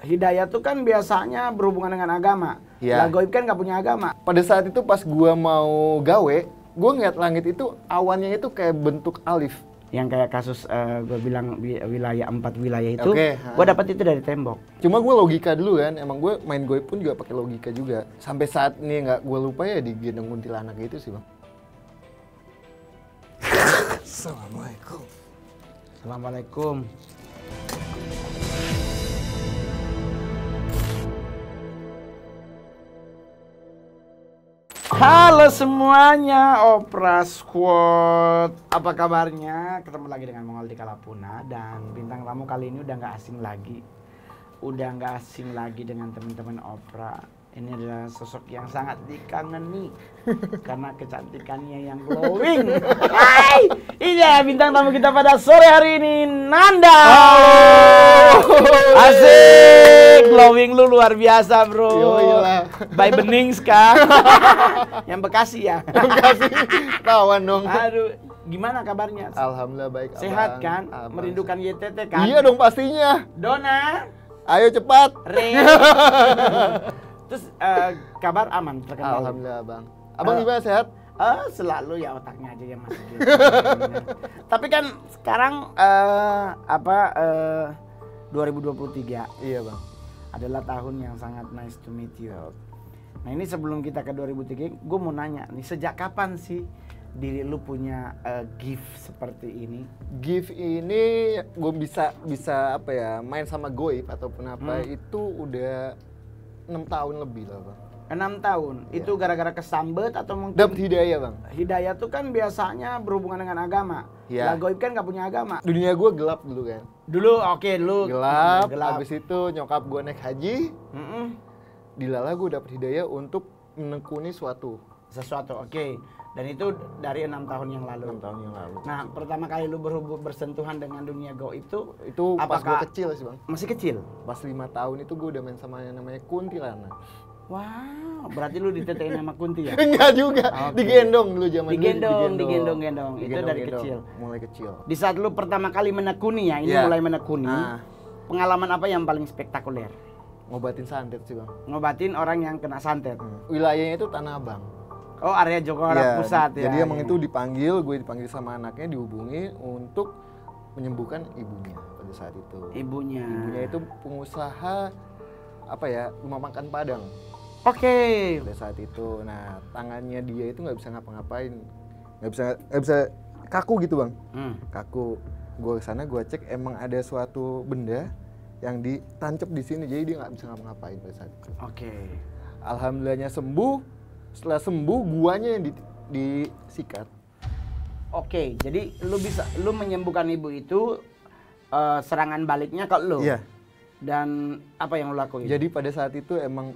hidayah tuh kan biasanya berhubungan dengan agama. Iya. Lah goib kan nggak punya agama. Pada saat itu pas gua mau gawe, gua ngeliat langit itu awannya itu kayak bentuk alif. Yang kayak kasus gue bilang wilayah 4 wilayah itu, Oke, gue dapat itu dari tembok. Cuma gue logika dulu kan, emang gue main goib pun juga pakai logika juga. Sampai saat ini nggak gue lupa ya digendong kuntilanak itu sih bang. Assalamualaikum. Assalamualaikum. Halo semuanya, Opera Squad. Apa kabarnya? Ketemu lagi dengan Mongol di Kalapuna. Dan bintang tamu kali ini udah nggak asing lagi. Udah nggak asing lagi dengan teman-teman Opera. Ini adalah sosok yang sangat dikangeni karena kecantikannya yang glowing. Hai, iya bintang tamu kita pada sore hari ini, Nanda. Halo. Asik, glowing lu luar biasa bro. Yoilah. By Benings kan? Yang Bekasi ya. Bekasi, tawan dong. Aduh, gimana kabarnya? Alhamdulillah baik. Sehat abang. kan? Abang. Merindukan YTT kan? Iya dong pastinya. Dona, Ayo cepat. Re. Terus kabar aman terkendali? Alhamdulillah bang. Abang gimana sehat? Selalu ya otaknya aja yang masih gitu. Tapi kan sekarang 2023 Iya bang. adalah tahun yang sangat nice to meet you. Nah ini sebelum kita ke 2003, gue mau nanya nih, sejak kapan sih diri lu punya gift seperti ini? Gift ini gue bisa apa ya, main sama goib ataupun apa itu udah 6 tahun lebih lah bang. 6 tahun, itu gara-gara kesambet atau mungkin? Dapat hidayah bang. Hidayah tuh kan biasanya berhubungan dengan agama. Iya. Lah goib kan nggak punya agama. Dunia gue gelap dulu kan. Dulu oke, dulu Gelap. Habis itu nyokap gue naik haji. Mm-mm. Dilala gue dapet hidayah untuk menekuni Sesuatu, oke. Dan itu dari 6 tahun yang lalu. 6 tahun yang lalu. Nah, pertama kali lu bersentuhan dengan dunia goib Itu pas gue apakah kecil sih bang. masih kecil? Pas 5 tahun itu gue udah main sama yang namanya kuntilanak. Wow, berarti lu ditetein sama Kunti ya? Enggak juga, Oke. digendong dulu zaman dulu. Digendong. Itu dari kecil. Mulai kecil. Di saat lu pertama kali menekuni ya, ini Iya. mulai menekuni. Nah. Pengalaman apa yang paling spektakuler? Ngobatin santet sih bang. Ngobatin orang yang kena santet. Wilayahnya itu Tanah Abang. Oh, area Jogora Pusat ya. Jadi emang ya. itu gue dipanggil sama anaknya, dihubungi untuk menyembuhkan ibunya pada saat itu. Ibunya Ibunya itu pengusaha apa ya, rumah makan Padang. Oke. Pada saat itu. Nah, tangannya dia itu nggak bisa ngapa-ngapain. Nggak bisa kaku gitu, Bang. Kaku. Gue kesana, gue cek emang ada suatu benda yang ditancap di sini, jadi dia nggak bisa ngapa-ngapain pada saat itu. Oke. Alhamdulillahnya sembuh. Setelah sembuh, guanya yang disikat. Oke, jadi lu menyembuhkan ibu itu, serangan baliknya ke lu. Iya. Dan apa yang lu lakuin? Jadi pada saat itu emang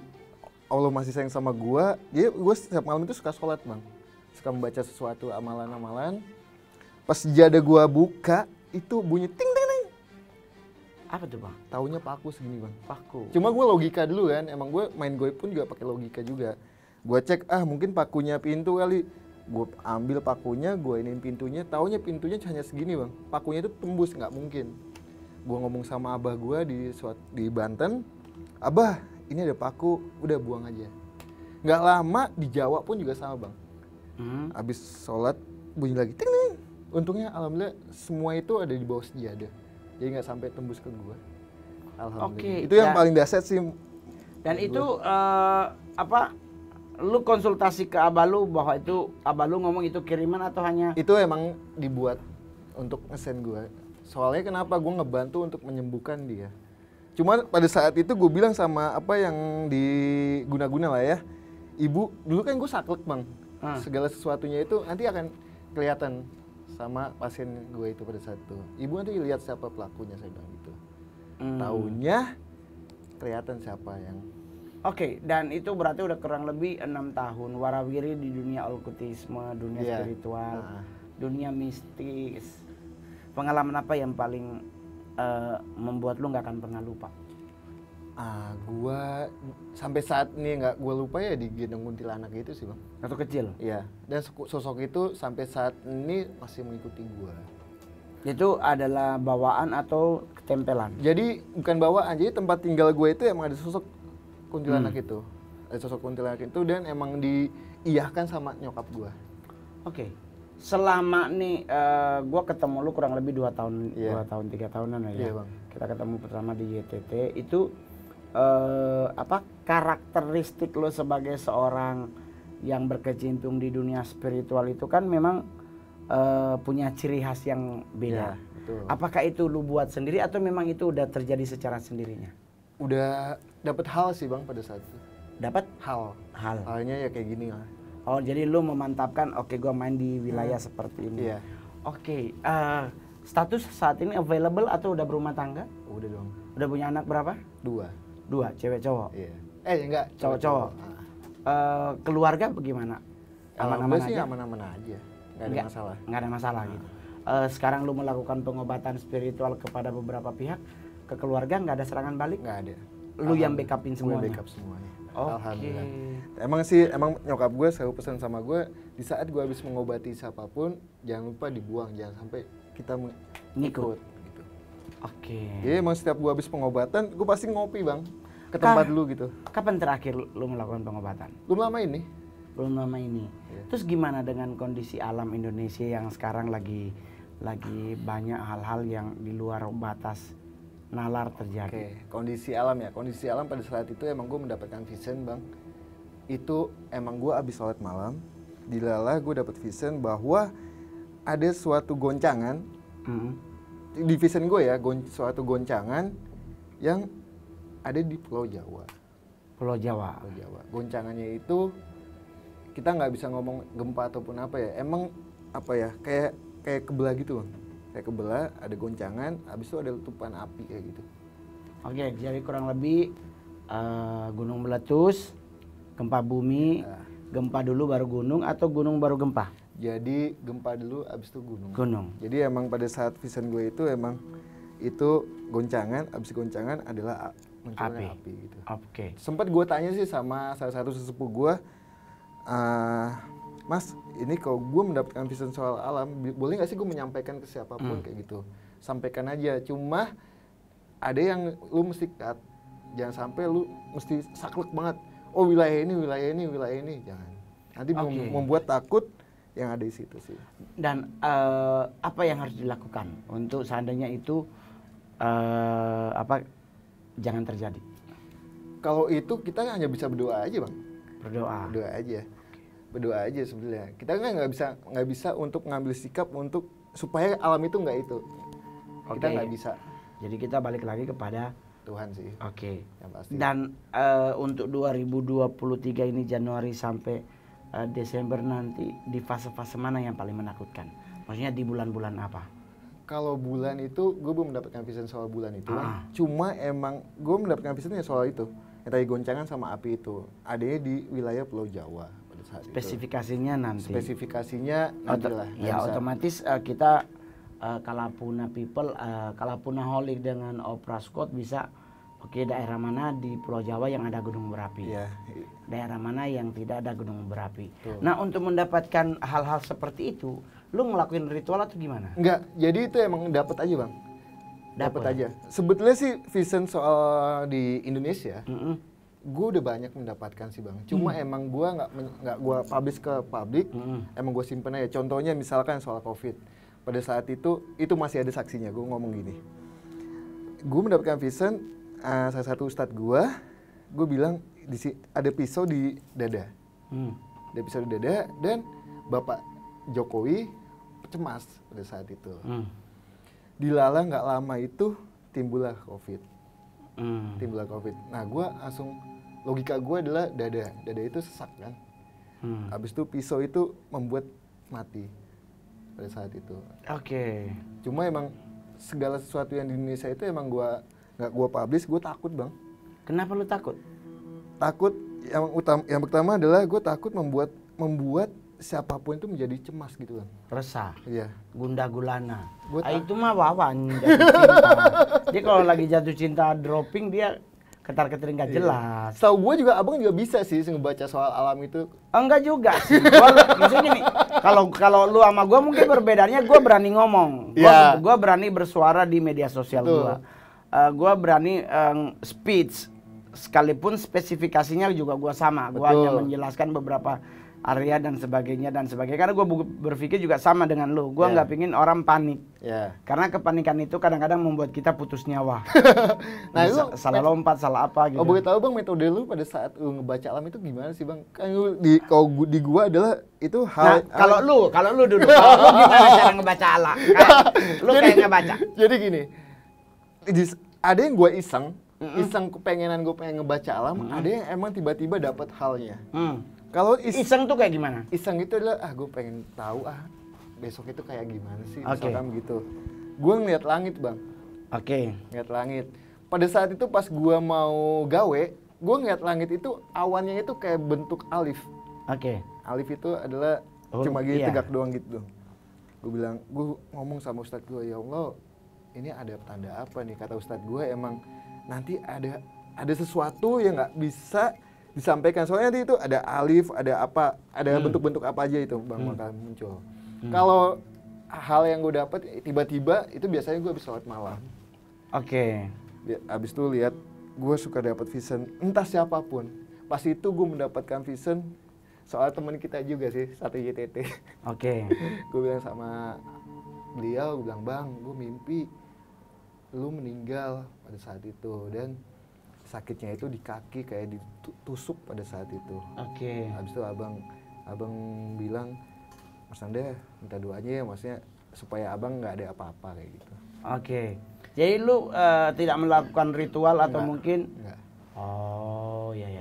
Allah masih sayang sama gua. Jadi gua setiap malam itu suka sholat, Bang. Suka membaca sesuatu amalan-amalan. Pas jada gua buka, itu bunyi ting ting ting. Apa tuh, Bang? Taunya paku segini, Bang. Paku. Cuma gua logika dulu kan. Emang gua main goib pun juga pakai logika juga. Gua cek, mungkin pakunya pintu kali. Gua ambil pakunya, gua iniin pintunya. Taunya pintunya hanya segini, Bang. Pakunya itu tembus, nggak mungkin. Gua ngomong sama abah gua di Banten, "Abah, ini ada paku, udah buang aja." Nggak lama di Jawa pun juga sama, Bang. Abis sholat bunyi lagi ting ting. Untungnya alhamdulillah semua itu ada di bawah sejadah, jadi nggak sampai tembus ke gua. Alhamdulillah. Oke, Itu yang paling dahsyat sih. Dan itu lu konsultasi ke abah lu bahwa itu abah lu ngomong itu kiriman atau hanya Itu emang dibuat untuk ngesen gua. Soalnya kenapa gua ngebantu untuk menyembuhkan dia. Cuma pada saat itu gue bilang sama apa yang diguna-guna lah ya. Ibu, dulu kan gue saklek, Bang. Segala sesuatunya itu nanti akan kelihatan sama pasien gue itu pada saat itu. Ibu nanti lihat siapa pelakunya, saya bilang gitu. Taunya kelihatan siapa yang. Oke, dan itu berarti udah kurang lebih 6 tahun warawiri di dunia okkultisme, dunia spiritual, dunia mistis. Pengalaman apa yang paling membuat lu nggak akan pernah lupa? Gua sampai saat ini nggak gua lupa ya digendong kuntilanak itu sih, Bang. Waktu kecil? Iya. Dan sosok itu sampai saat ini masih mengikuti gua. Itu adalah bawaan atau ketempelan. Jadi bukan bawaan, jadi tempat tinggal gue itu emang ada sosok kuntilanak itu. Ada sosok kuntilanak itu dan emang diiyahkan sama nyokap gue. Oke. Selama nih gue ketemu lu kurang lebih 2 tahun, 2 tahun 3 tahunan ya. Iya, Bang. Kita ketemu pertama di YTT itu apa karakteristik lu sebagai seorang yang berkecimpung di dunia spiritual itu kan memang punya ciri khas yang beda. Iya, betul. Apakah itu lu buat sendiri atau memang itu udah terjadi secara sendirinya? Udah dapet hal sih Bang pada saat itu. Dapat Hal. hal. Halnya ya kayak gini lah. Oh, jadi lu memantapkan oke gua main di wilayah seperti ini. Iya. Oke, status saat ini available atau udah berumah tangga? Udah dong. Udah punya anak berapa? 2. 2, cewek cowok. Iya. Enggak, Cowok-cowok. Keluarga bagaimana? Aman-aman sih aja? aman-aman aja. Nggak ada masalah. Nggak ada masalah gitu. Sekarang lu melakukan pengobatan spiritual kepada beberapa pihak, ke keluarga nggak ada serangan balik? Nggak ada. Lu yang backupin Gue semuanya? backup semuanya. Oke. Alhamdulillah. Emang nyokap gue selalu pesan sama gue, di saat gue habis mengobati siapapun, jangan lupa dibuang, jangan sampai kita ngikut. Gitu. Oke. Jadi emang setiap gue habis pengobatan, gue pasti ngopi Bang, ke tempat dulu gitu. Kapan terakhir lu melakukan pengobatan? Belum lama ini. Belum lama ini. Iya. Terus gimana dengan kondisi alam Indonesia yang sekarang lagi banyak hal-hal yang di luar batas nalar terjadi? Oke, kondisi alam ya. Kondisi alam pada saat itu emang gue mendapatkan vision Bang. Itu emang gue abis sholat malam, dilala gue dapat vision bahwa ada suatu goncangan, di vision gue ya, suatu goncangan yang ada di Pulau Jawa. Pulau Jawa. Pulau Jawa. Goncangannya itu kita nggak bisa ngomong gempa ataupun apa ya. Emang apa ya, kayak kebelah gitu Bang. Kayak kebelah, ada goncangan, habis itu ada letupan api kayak gitu. Oke, jadi kurang lebih gunung meletus, gempa bumi, gempa dulu baru gunung atau gunung baru gempa? Jadi gempa dulu, habis itu gunung. Gunung. Jadi emang pada saat vision gue itu emang itu goncangan, habis goncangan adalah munculnya api gitu. Oke. Sempat gue tanya sih sama salah satu sesepuh gue, Mas, ini kalau gue mendapatkan vision soal alam, boleh nggak sih gue menyampaikan ke siapapun kayak gitu? Sampaikan aja. Cuma ada yang lu mesti cut, jangan sampai lu mesti saklek banget. Oh wilayah ini, jangan. Nanti membuat takut yang ada di situ sih. Dan apa yang harus dilakukan untuk seandainya itu jangan terjadi? Kalau itu kita hanya bisa berdoa aja Bang. Berdoa aja sebenarnya. Kita kan nggak bisa untuk mengambil sikap untuk supaya alam itu nggak itu. Kita nggak bisa. Jadi kita balik lagi kepada Tuhan sih. Oke. Yang pasti. Dan untuk 2023 ini Januari sampai Desember nanti di fase-fase mana yang paling menakutkan? Maksudnya di bulan-bulan apa? Kalau bulan itu gue belum mendapatkan vision soal bulan itu. Cuma emang gue mendapatkan visionnya soal itu. Yang tadi goncangan sama api itu. Adanya di wilayah Pulau Jawa. Spesifikasinya nanti. Spesifikasinya nanti lah. Ya otomatis kita Kalapuna people, Kalapuna Holic dengan Opera Squad bisa daerah mana di Pulau Jawa yang ada gunung berapi. Iya. Daerah mana yang tidak ada gunung berapi. Nah untuk mendapatkan hal-hal seperti itu, lu ngelakuin ritual atau gimana? Enggak, jadi itu emang dapat aja Bang. Dapat aja. Sebetulnya sih vision soal di Indonesia, gue udah banyak mendapatkan sih Bang. Cuma emang gue nggak gue publish ke publik, emang gue simpen aja. Contohnya misalkan soal COVID. Pada saat itu masih ada saksinya. Gue ngomong gini, gue mendapatkan vision salah satu ustadz gue bilang ada pisau di dada, ada pisau di dada dan Bapak Jokowi cemas pada saat itu. Dilala nggak lama itu timbullah COVID. Nah gue langsung logika gue adalah dada itu sesak kan. Habis itu pisau itu membuat mati pada saat itu. Oke. Cuma emang segala sesuatu yang di Indonesia itu emang nggak gue publish, gue takut Bang. Kenapa lu takut? Takut yang pertama adalah gue takut membuat siapapun itu menjadi cemas gitu Bang. Resah. Iya. Gundah gulana. Itu mah Wawan jatuh cinta. Dia kalau lagi jatuh cinta dropping dia ketar-ketir nggak jelas. Tahu gue juga abang juga bisa sih ngebaca soal alam itu. Enggak juga sih. Maksudnya gini, kalau lu sama gue mungkin perbedaannya gue berani ngomong. Gue berani bersuara di media sosial gue. gua berani speech sekalipun spesifikasinya juga gua sama. Gua hanya menjelaskan beberapa area dan sebagainya. Karena gua berpikir juga sama dengan lu. Gua nggak pingin orang panik. Karena kepanikan itu kadang-kadang membuat kita putus nyawa. Nah, lu salah lompat, salah apa gitu. Oh, boleh tahu Bang, metode lu pada saat lu ngebaca alam itu gimana sih Bang? Kan lu di gua adalah itu hal. Nah, kalau lu dulu, kalau lu gimana cara ngebaca alam? Lu kayak ngebaca. Jadi gini, ada yang gua iseng kepengenan gue pengen ngebaca alam, ada yang emang tiba-tiba dapat halnya. Kalau iseng tuh kayak gimana? Iseng itu adalah gue pengen tahu besok itu kayak gimana sih, misalkan gitu. Gue ngeliat langit Bang. Ngeliat langit. Pada saat itu pas gue mau gawe, gue ngeliat langit itu awannya itu kayak bentuk alif. Alif itu adalah cuma gini tegak doang gitu. Gue ngomong sama ustadz gue, ya Allah, ini ada tanda apa nih? Kata ustadz gue, emang nanti ada sesuatu yang nggak bisa disampaikan, soalnya nanti itu ada alif, ada apa, ada bentuk-bentuk apa aja itu Bang bakal muncul. Kalau hal yang gue dapat tiba-tiba itu biasanya gue habis sholat malam. Habis itu lihat, gue suka dapat vision entah siapapun. Pas itu gue mendapatkan vision soal teman kita juga sih, satu YTT. Gue bilang sama beliau, gue bilang, Bang, gue mimpi lu meninggal pada saat itu dan sakitnya itu di kaki kayak ditusuk pada saat itu. Habis itu abang bilang, Mas Nanda minta doanya ya, maksudnya supaya abang nggak ada apa-apa kayak gitu. Jadi lu tidak melakukan ritual atau mungkin? Enggak.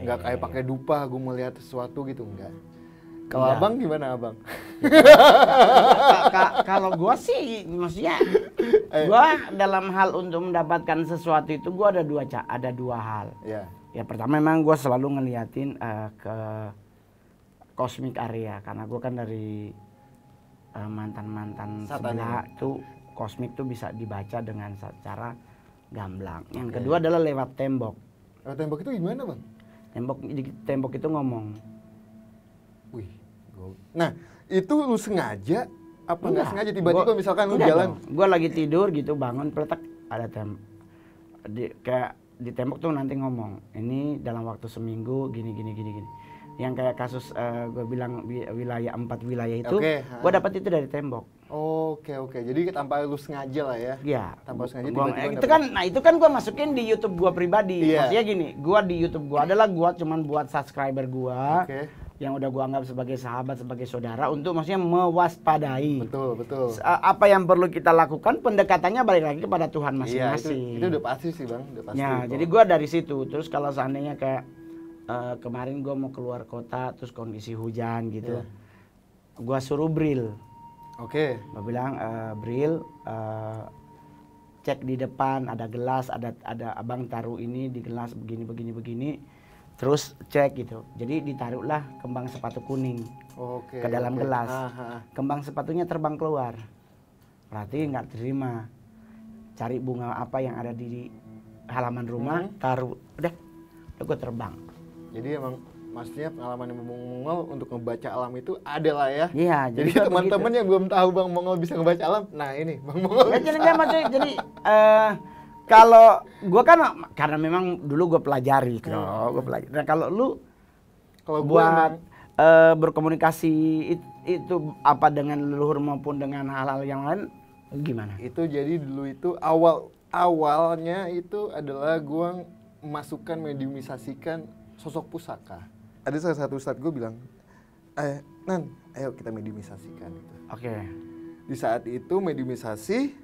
Nggak kayak pakai dupa gue mau lihat sesuatu gitu, enggak. Kalau abang gimana abang? Kalau gua sih maksudnya gua dalam hal untuk mendapatkan sesuatu itu gua ada dua hal. Ya pertama memang gua selalu ngeliatin ke cosmic area karena gua kan dari mantan sebelah tuh kosmik tuh bisa dibaca dengan secara gamblang. Yang kedua adalah lewat tembok. Tembok itu gimana Bang? Tembok itu ngomong. Nah, itu lu sengaja apa nggak sengaja tiba-tiba misalkan lu jalan? Gue lagi tidur gitu, bangun peletak ada kayak di tembok tuh nanti ngomong, ini dalam waktu seminggu gini. Yang kayak kasus gue bilang wilayah 4 wilayah itu, gue dapat itu dari tembok. Jadi tanpa lu sengaja lah ya? Iya. Tanpa sengaja tiba-tiba itu kan gue masukin di YouTube gue pribadi. Maksudnya gini, gue di YouTube gue adalah gue cuman buat subscriber gue. Yang udah gue anggap sebagai sahabat, sebagai saudara untuk maksudnya mewaspadai. Betul. Apa yang perlu kita lakukan, pendekatannya balik lagi kepada Tuhan masing-masing. Itu udah pasti sih Bang, udah pasti. Jadi gue dari situ. Terus kalau seandainya kayak kemarin gue mau keluar kota, terus kondisi hujan gitu, gue suruh Bril. Gue bilang, Bril, cek di depan ada gelas, ada abang taruh ini di gelas begini. Terus cek gitu, jadi ditaruhlah kembang sepatu kuning ke dalam gelas. Kembang sepatunya terbang keluar, berarti nggak terima. Cari bunga apa yang ada di halaman rumah, taruh, udah gue terbang. Jadi emang maksudnya pengalaman yang Mongol untuk ngebaca alam itu ada lah ya. Iya. Jadi teman-teman yang belum tahu Bang Mongol bisa ngebaca alam, nah ini Bang Mongol. Jadi kalau gue kan karena memang dulu gue pelajari, Nah kalau lu, buat berkomunikasi itu apa dengan leluhur maupun dengan hal-hal yang lain gimana? Itu jadi dulu itu awalnya itu adalah gue memasukkan mediumisasikan sosok pusaka. Ada salah satu ustadz gue bilang, Nan, ayo kita mediumisasikan gitu. Di saat itu mediumisasi,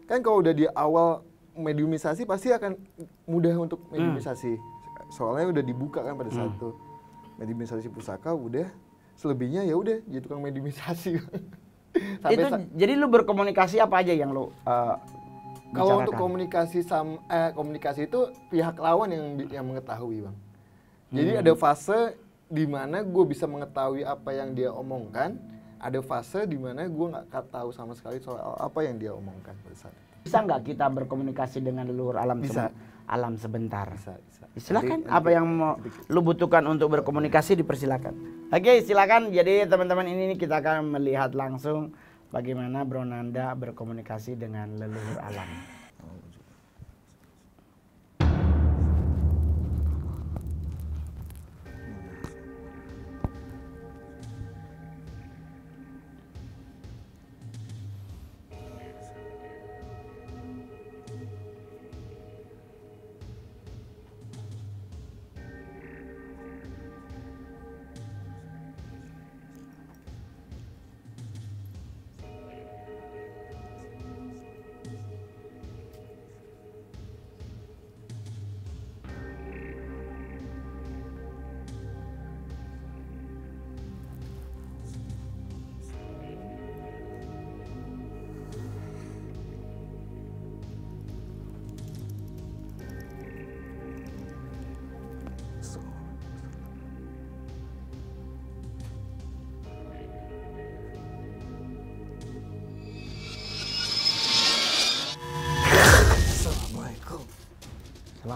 kan kalau udah di awal mediumisasi pasti akan mudah untuk mediumisasi. Soalnya udah dibuka kan pada saat itu. Mediumisasi pusaka udah, selebihnya ya udah jadi tukang mediumisasi. Jadi lu berkomunikasi apa aja yang lu kalau untuk komunikasi itu pihak lawan yang mengetahui Bang. Jadi ada fase di mana gue bisa mengetahui apa yang dia omongkan, ada fase di mana gue nggak tahu sama sekali soal apa yang dia omongkan pada saat itu. Bisa nggak kita berkomunikasi dengan leluhur alam alam sebentar? Bisa. Silakan, apa yang mau lu butuhkan untuk berkomunikasi dipersilakan. Silakan. Jadi teman-teman, ini kita akan melihat langsung bagaimana Bro Nanda berkomunikasi dengan leluhur alam.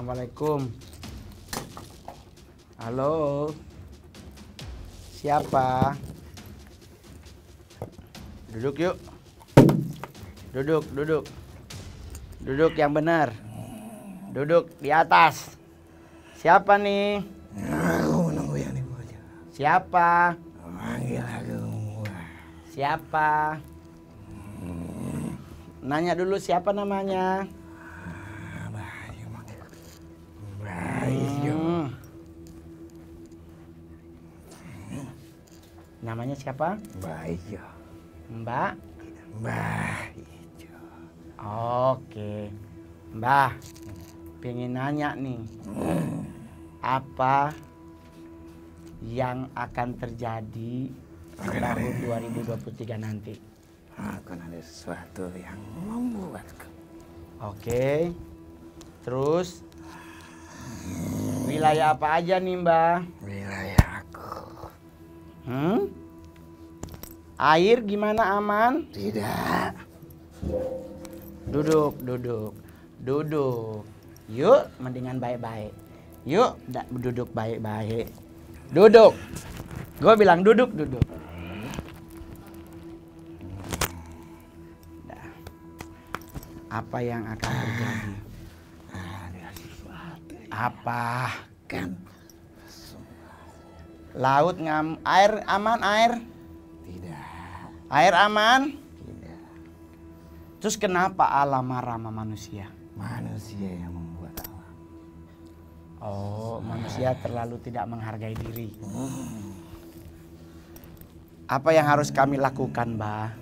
Assalamualaikum. Halo. Siapa? Duduk yuk. Duduk. Duduk yang benar. Duduk di atas. Siapa nih? Aku nunggu yang di bawah. Siapa? Manggil aku. Siapa? Nanya dulu siapa namanya? Bayu manggil. Bayu. Namanya siapa? Bayu. Mbak? Bayu. Oke. Mbah, pengen nanya nih. Apa yang akan terjadi di tahun 2023 nanti? Akan ada sesuatu yang membuatku. Oke. Terus wilayah apa aja nih, Mbah? Wilayah aku. Air gimana, aman? Tidak. Duduk. Yuk, mendingan baik-baik. Yuk, duduk baik-baik. Duduk. Gue bilang duduk. Dah. Apa yang akan terjadi? Ada sesuatu. Apa? Kan. Laut air aman, air? Tidak. Air aman? Tidak. Terus kenapa alam marah sama manusia? Manusia yang membuat alam. Oh, manusia terlalu tidak menghargai diri. Apa yang harus kami lakukan, Mbah?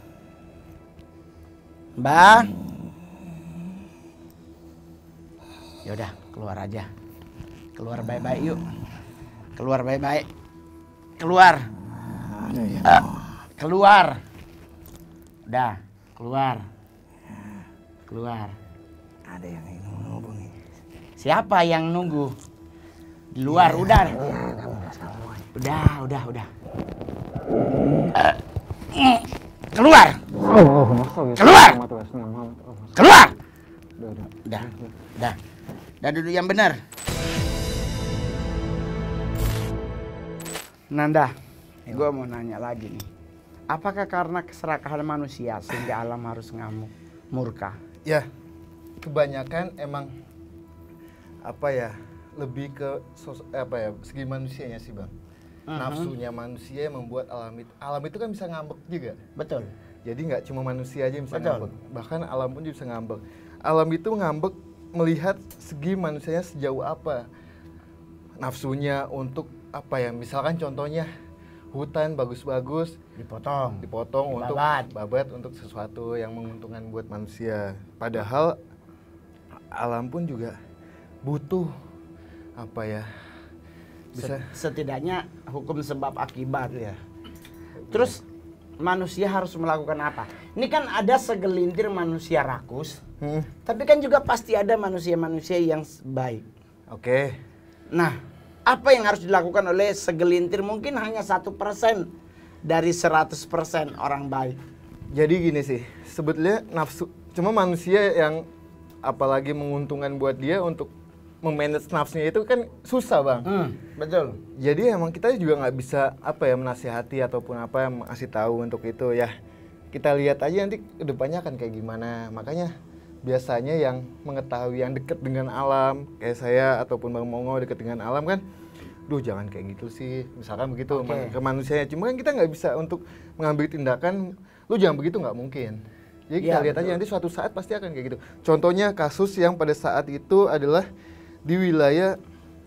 Mbah? Yaudah, keluar aja. Keluar baik-baik yuk. Keluar baik-baik. Keluar. Keluar. Udah, keluar. Keluar. Ada yang ingin menghubungi. Siapa yang nunggu? Di luar, udah. Udah. Keluar. Keluar. Keluar. Udah. Udah duduk yang benar. Nanda, gue mau nanya lagi nih. Apakah karena keserakahan manusia sehingga alam harus ngamuk, murka? Ya, kebanyakan emang lebih ke segi manusianya sih, Bang. Nafsunya manusia yang membuat alam itu kan bisa ngambek juga. Betul. Jadi nggak cuma manusia aja yang bisa Betul. ngambek, bahkan alam pun juga bisa ngambek. Alam itu ngambek melihat segi manusianya sejauh apa nafsunya untuk misalkan contohnya hutan bagus-bagus dipotong untuk babat untuk sesuatu yang menguntungkan buat manusia. Padahal alam pun juga butuh bisa setidaknya hukum sebab akibat ya. Terus manusia harus melakukan apa? Ini kan ada segelintir manusia rakus, tapi kan juga pasti ada manusia-manusia yang baik. Oke. Nah, apa yang harus dilakukan oleh segelintir, mungkin hanya 1% dari 100% orang baik? Jadi gini sih, sebetulnya nafsu, cuma manusia yang apalagi menguntungkan buat dia untuk memanage nafsunya itu kan susah, Bang. Betul. Jadi emang kita juga nggak bisa menasihati ataupun ngasih tahu untuk itu ya. Kita lihat aja nanti kedepannya akan kayak gimana. Makanya biasanya yang mengetahui yang dekat dengan alam kayak saya ataupun Bang Mongo dekat dengan alam kan, jangan kayak gitu sih, misalkan begitu ke manusianya. Cuma kan kita nggak bisa untuk mengambil tindakan, jangan begitu, nggak mungkin. Jadi kita lihat aja nanti suatu saat pasti akan kayak gitu. Contohnya kasus yang pada saat itu adalah di wilayah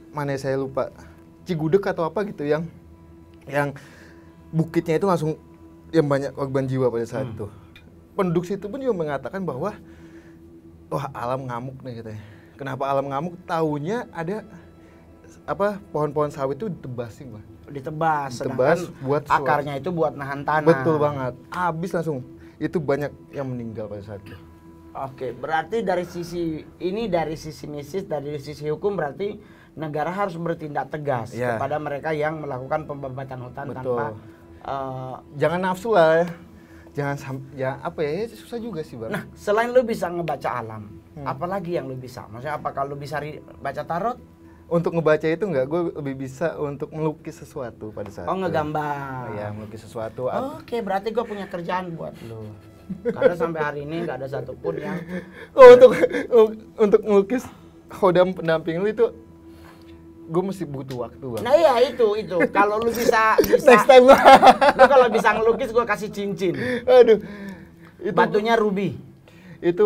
mana saya lupa, Cigudeg atau apa gitu, yang bukitnya itu langsung yang banyak korban jiwa pada saat itu. Penduduk situ pun juga mengatakan bahwa wah, alam ngamuk nih katanya. Kenapa alam ngamuk? Taunya ada pohon-pohon sawit itu ditebasin, Bang. Ditebas buat akarnya itu buat nahan tanah. Betul banget. Habis langsung. Itu banyak yang meninggal pada saat itu. Oke, berarti dari sisi mistis, dari sisi hukum berarti negara harus bertindak tegas kepada mereka yang melakukan pembabatan hutan. Betul. Tanpa jangan nafsu lah ya. Jangan susah juga sih, Bang. Nah, selain lu bisa ngebaca alam, Apalagi yang lu bisa? Maksudnya apa kalau lu bisa baca tarot? Untuk ngebaca itu enggak, gue lebih bisa untuk melukis sesuatu pada saat Oh, ngegambar. ya, melukis sesuatu. Oke, berarti gue punya kerjaan buat lu. Karena sampai hari ini nggak ada satupun yang Oh, untuk melukis hodam pendamping lu itu gue mesti butuh waktu, Bang. Nah iya itu. Kalau lu bisa Next time lah. lu kalau bisa ngelukis gue kasih cincin. Aduh. Itu Batunya ruby. itu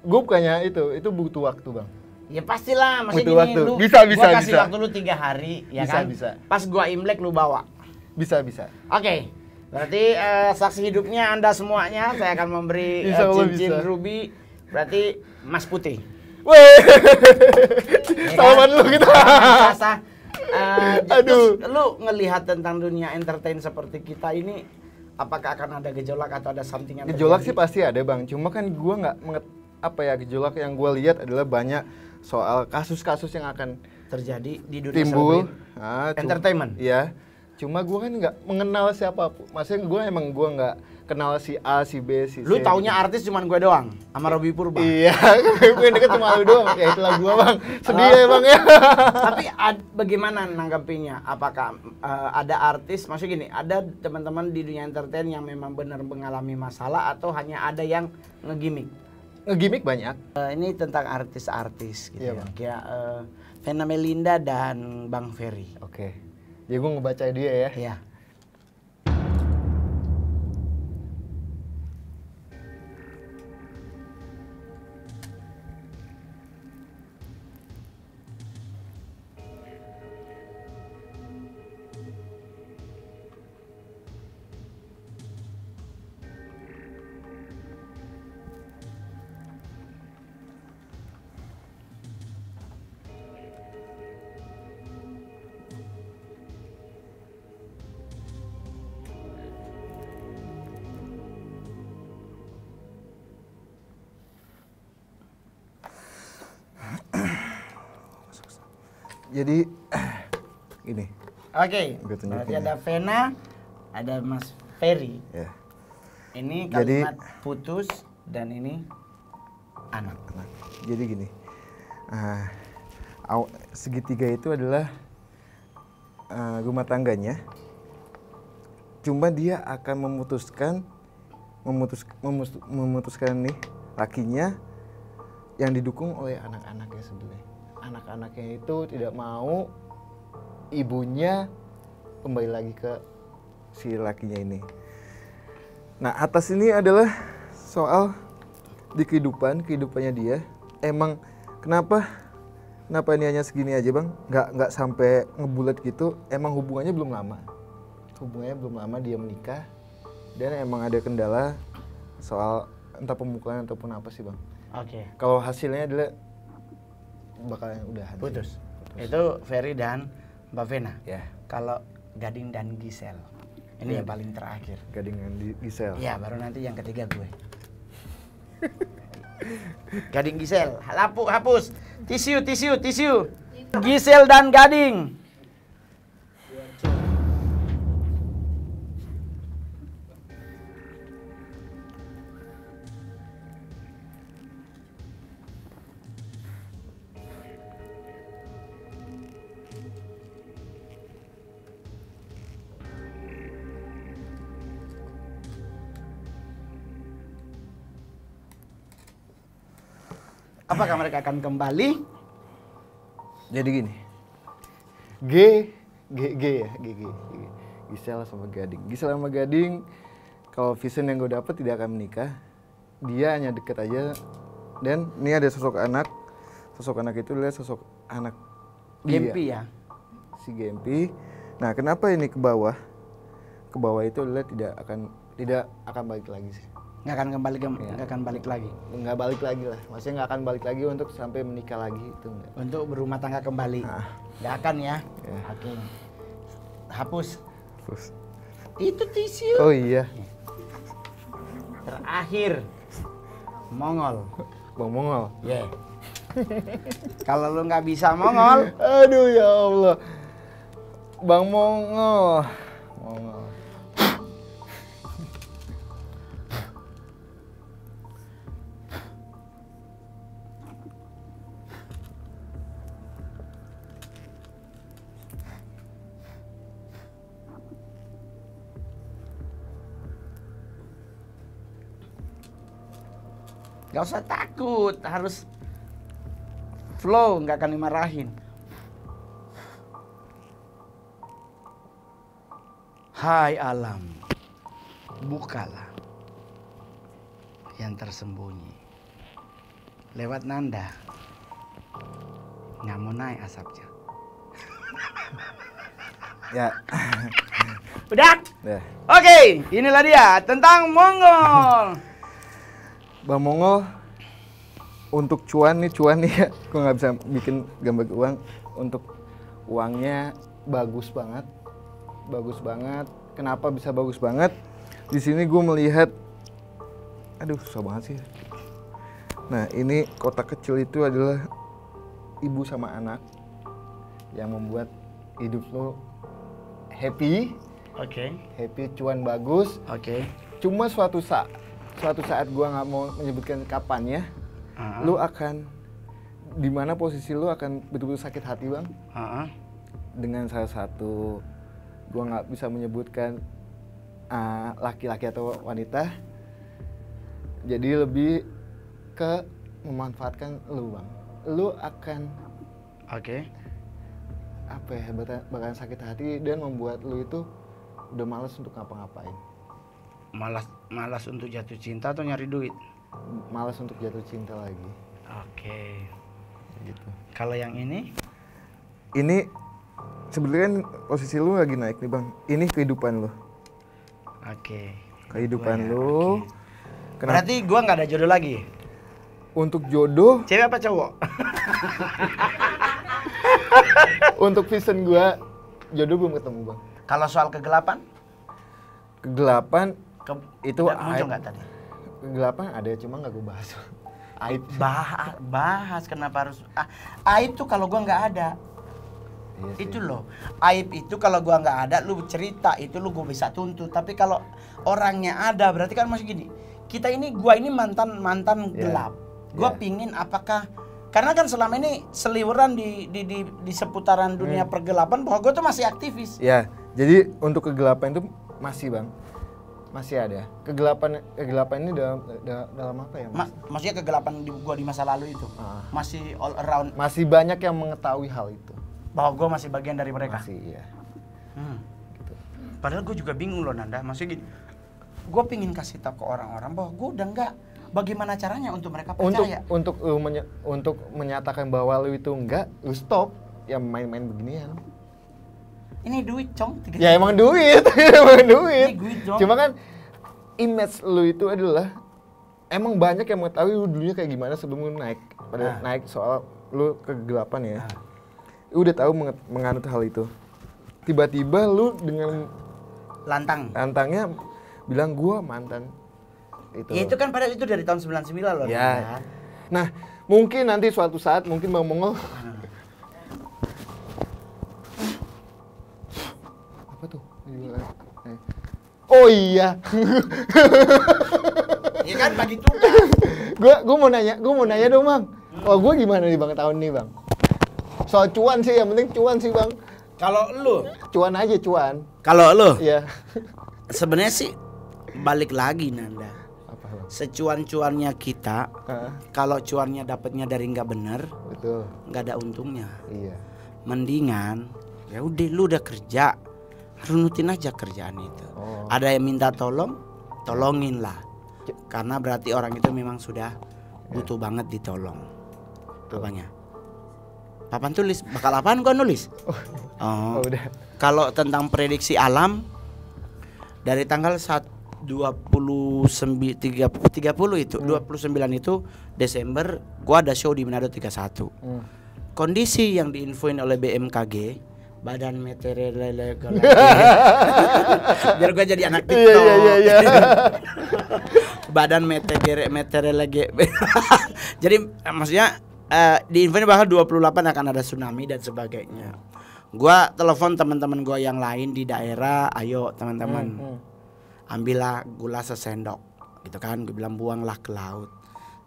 gue bukannya itu butuh waktu, Bang. Ya pastilah, masih Butuh gini waktu. lu. Bisa, Gua kasih bisa. waktu lu 3 hari, ya Bisa, kan? bisa. Pas gua Imlek lu bawa. Bisa. Oke. Berarti saksi hidupnya Anda semuanya saya akan memberi Insya Allah cincin bisa. ruby. Berarti Mas Putih. Weh. Ya Salaman kan? lu kita. Sasa. Aduh. Terus lu ngelihat tentang dunia entertain seperti kita ini, apakah akan ada gejolak atau ada something yang Gejolak sih terjadi? pasti ada, Bang. Cuma kan gua nggak gejolak yang gua lihat adalah banyak soal kasus-kasus yang akan terjadi di dunia timbul. celebrity. Entertainment. Iya. Cuma gua kan nggak mengenal siapapun. Maksudnya gua nggak kenal si A, si B, si C. Lu taunya artis cuman gue doang sama Robby Purba. Iya, gue deket cuma lu doang. Ya itulah gua, Bang. Sedih ya, Bang ya. Tapi bagaimana nanggapinya? Apakah ada artis, maksudnya gini, ada teman-teman di dunia entertain yang memang benar mengalami masalah atau hanya ada yang ngegimik? Ngegimik banyak. Ini tentang artis-artis gitu Iya, ya. Bang. Kayak Vena Melinda dan Bang Ferry. Oke. Jadi gua ngebaca dia ya. Iya. Jadi ini. Oke. Gua tunjukin Berarti ya. ada Vena, ada Mas Ferry. Ya. Ini Jadi- kalimat putus dan ini anak. Nah, jadi gini, segitiga itu adalah rumah tangganya. Cuma dia akan memutuskan nih lakinya yang didukung oleh anak-anaknya sebenarnya. Anak-anaknya itu tidak mau ibunya kembali lagi ke si lakinya ini. Nah, atas ini adalah soal di kehidupannya dia. Emang kenapa ini hanya segini aja, Bang? Nggak sampai ngebulat gitu. Emang hubungannya belum lama dia menikah, dan emang ada kendala soal entah pemukulan ataupun apa sih, Bang. Oke. Kalau hasilnya adalah bakalan udahan. Putus. Itu Ferry dan Mbak Vena. Ya, Kalau Gading dan Gisel, ini yang paling terakhir. Gading dan Gisel. Iya, baru nanti yang ketiga gue. Gading Gisel, hapus. Tisu. Gisel dan Gading. Apakah mereka akan kembali? Jadi gini, G. Gisel sama Gading. Kalau vision yang gue dapet tidak akan menikah, dia hanya deket aja. Dan ini ada sosok anak itu adalah sosok anak Gempi dia, ya. si Gempi. Nah, kenapa ini ke bawah? Ke bawah itu adalah tidak akan balik lagi sih. Nggak akan balik lagi. Nggak balik lagi lah, maksudnya nggak akan balik lagi untuk sampai menikah lagi itu enggak. Untuk berumah tangga kembali. Nggak akan ya. Ya. Oke. Hapus. Terus. Itu tisu. Oh iya, Terakhir. Mongol. Bang Mongol. Yeah. Kalau lu nggak bisa Mongol, Aduh ya Allah, Bang Mongol. Gak usah takut, harus flow, nggak akan dimarahin. Hai alam, bukalah yang tersembunyi. Lewat nanda, nggak mau naik asapnya. Ya. Udah? Ya. Oke, inilah dia tentang Mongol. Bang Mongol, untuk cuan nih ya, gue nggak bisa bikin gambar uang. Untuk uangnya bagus banget. Kenapa bisa bagus banget? Di sini gue melihat, aduh susah banget sih. Nah ini kotak kecil itu adalah ibu sama anak yang membuat hidup lo happy. Oke. Happy, cuan bagus. Oke. Cuma suatu saat gue nggak mau menyebutkan kapannya, lu akan di mana posisi lu akan betul-betul sakit hati bang. Dengan salah satu, gue nggak bisa menyebutkan laki-laki atau wanita. Jadi lebih ke memanfaatkan lu bang. Lu akan apa ya, bakalan sakit hati dan membuat lu itu udah malas untuk ngapa-ngapain. Malas untuk jatuh cinta atau nyari duit? Malas untuk jatuh cinta lagi. Oke. Gitu. Kalau yang ini? Ini sebenarnya posisi lu lagi naik nih bang. Ini kehidupan lu. Oke. Kehidupan lu. Okay. Berarti gua nggak ada jodoh lagi? Untuk jodoh. Cewek apa cowok? Untuk vision gua, jodoh belum ketemu bang. Kalau soal kegelapan? Kegelapan itu muncul nggak tadi? Kegelapan ada, cuma nggak gue bahas. Aib. Bahas kenapa harus aib tuh kalau gua nggak ada. Iya itu loh, aib itu kalau gua nggak ada, lu cerita itu lu gua bisa tuntut. Tapi kalau orangnya ada, berarti kan masih gini. Gua ini mantan gelap. Gua pingin apakah karena kan selama ini seliweran di seputaran dunia pergelapan bahwa gue tuh masih aktivis. Ya, jadi untuk kegelapan itu masih bang, masih ada. Kegelapan ini dalam apa ya? Maksudnya kegelapan gua di masa lalu itu masih all around. Masih banyak yang mengetahui hal itu. Bahwa gua masih bagian dari mereka. Masih, iya. Gitu. Padahal gue juga bingung loh Nanda. Maksudnya gini, gue pingin kasih tahu ke orang-orang bahwa gue udah enggak. Bagaimana caranya untuk mereka percaya? Untuk menyatakan bahwa lu itu enggak, lu stop. Ya main-main beginian. Ini duit, Cong. Ya emang duit, emang duit. Ini duit, Cong. Cuma kan image lu itu adalah emang banyak yang mengetahui lu dulunya kayak gimana sebelum lu naik. Pada naik soal lu kegelapan ya. Udah tahu menganut hal itu. Tiba-tiba lu dengan lantangnya bilang gua mantan itu. Ya itu kan pada itu dari tahun 99 loh. Ya. Nah, mungkin nanti suatu saat mungkin Bang Mongol apa tuh? Oh iya. Iya kan bagi tugas. Gua mau nanya dong, Bang. Oh, gua gimana nih Bang tahun ini, Bang? Soal cuan sih, yang penting cuan sih, Bang. Kalau lu? Cuan aja, cuan. Kalau lu? Iya. Sebenarnya sih balik lagi Nanda. Apa, Bang? Secuan-cuannya kita, kalau cuannya dapatnya dari nggak bener, betul, nggak ada untungnya. Iya. Mendingan, ya udah lu udah kerja, runutin aja kerjaan itu. Ada yang minta tolongin lah. Karena berarti orang itu memang sudah butuh banget ditolong. Apanya? Papan tulis, bakal apaan gua nulis? Udah. Kalau tentang prediksi alam dari tanggal 29 itu 29 itu Desember gua ada show di Manado 31. Kondisi yang diinfoin oleh BMKG, Badan Meteorologi. Biar gua jadi anak TikTok. Iya. Badan Meteorologi. Jadi maksudnya diinfoin bahwa 28 akan ada tsunami dan sebagainya. Gua telepon teman-teman gua yang lain di daerah, ayo teman-teman. Ambillah gula sesendok gitu kan, gue bilang buanglah ke laut.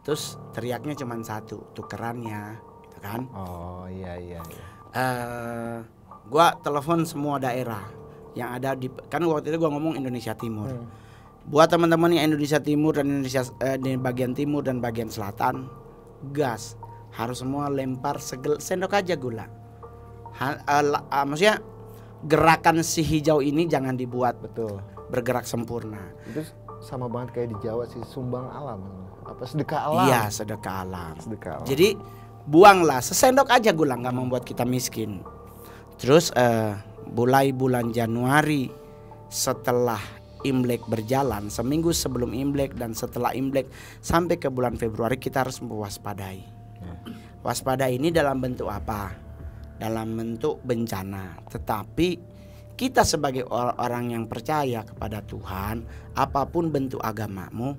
Terus teriaknya cuma satu, tukerannya gitu kan. Oh iya. Gua telepon semua daerah yang ada di, kan waktu itu gua ngomong Indonesia Timur. Buat teman-teman yang Indonesia Timur dan Indonesia di bagian timur dan bagian selatan, gas. Harus semua lempar sendok aja gula. Maksudnya gerakan si hijau ini jangan dibuat Betul. bergerak sempurna. Itu sama banget kayak di Jawa sih, sumbang alam. Apa sedekah alam? Iya, sedekah alam. Sedekah alam. Jadi buanglah sesendok aja gula, nggak membuat kita miskin. Terus mulai bulan Januari setelah Imlek berjalan, seminggu sebelum Imlek dan setelah Imlek sampai ke bulan Februari kita harus mewaspadai. Waspada ini dalam bentuk apa? Dalam bentuk bencana. Tetapi kita sebagai orang yang percaya kepada Tuhan, apapun bentuk agamamu,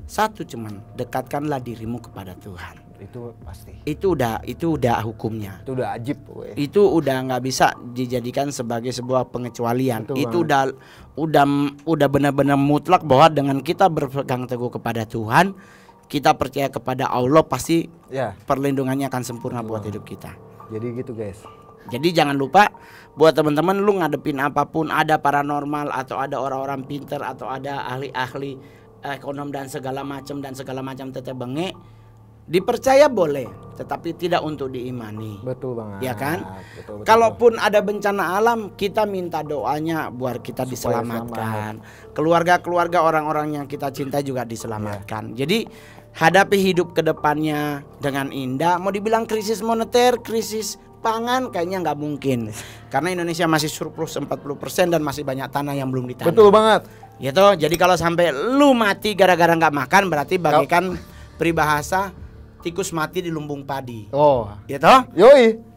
satu cuman dekatkanlah dirimu kepada Tuhan. Itu pasti. Itu udah hukumnya. Itu udah ajib pokoknya. Itu udah nggak bisa dijadikan sebagai sebuah pengecualian. Betul itu udah benar-benar mutlak bahwa dengan kita berpegang teguh kepada Tuhan, kita percaya kepada Allah, pasti Ya. perlindungannya akan sempurna buat hidup kita. Jadi gitu guys. Jadi jangan lupa buat teman-teman, lu ngadepin apapun, ada paranormal atau ada orang-orang pinter atau ada ahli-ahli ekonom dan segala macam teteh bengek, dipercaya boleh, tetapi tidak untuk diimani. Betul banget. Ya kan? Betul. Kalaupun ada bencana alam, kita minta doanya buat kita Supaya diselamatkan. Keluarga-keluarga orang-orang yang kita cinta juga diselamatkan. Jadi hadapi hidup ke depannya dengan indah. Mau dibilang krisis moneter, krisis pangan, kayaknya nggak mungkin. Karena Indonesia masih surplus 40% dan masih banyak tanah yang belum ditanam. Betul banget. Gitu. Jadi kalau sampai lu mati gara-gara nggak makan, berarti bagaikan peribahasa tikus mati di lumbung padi. Oh. Gitu. Yoi.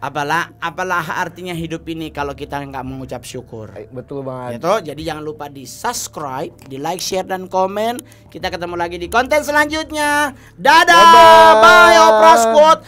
Apalah artinya hidup ini kalau kita nggak mengucap syukur. Betul banget. Gitu. Jadi jangan lupa di subscribe, di like, share dan komen. Kita ketemu lagi di konten selanjutnya. Dadah, bye Opera Squad.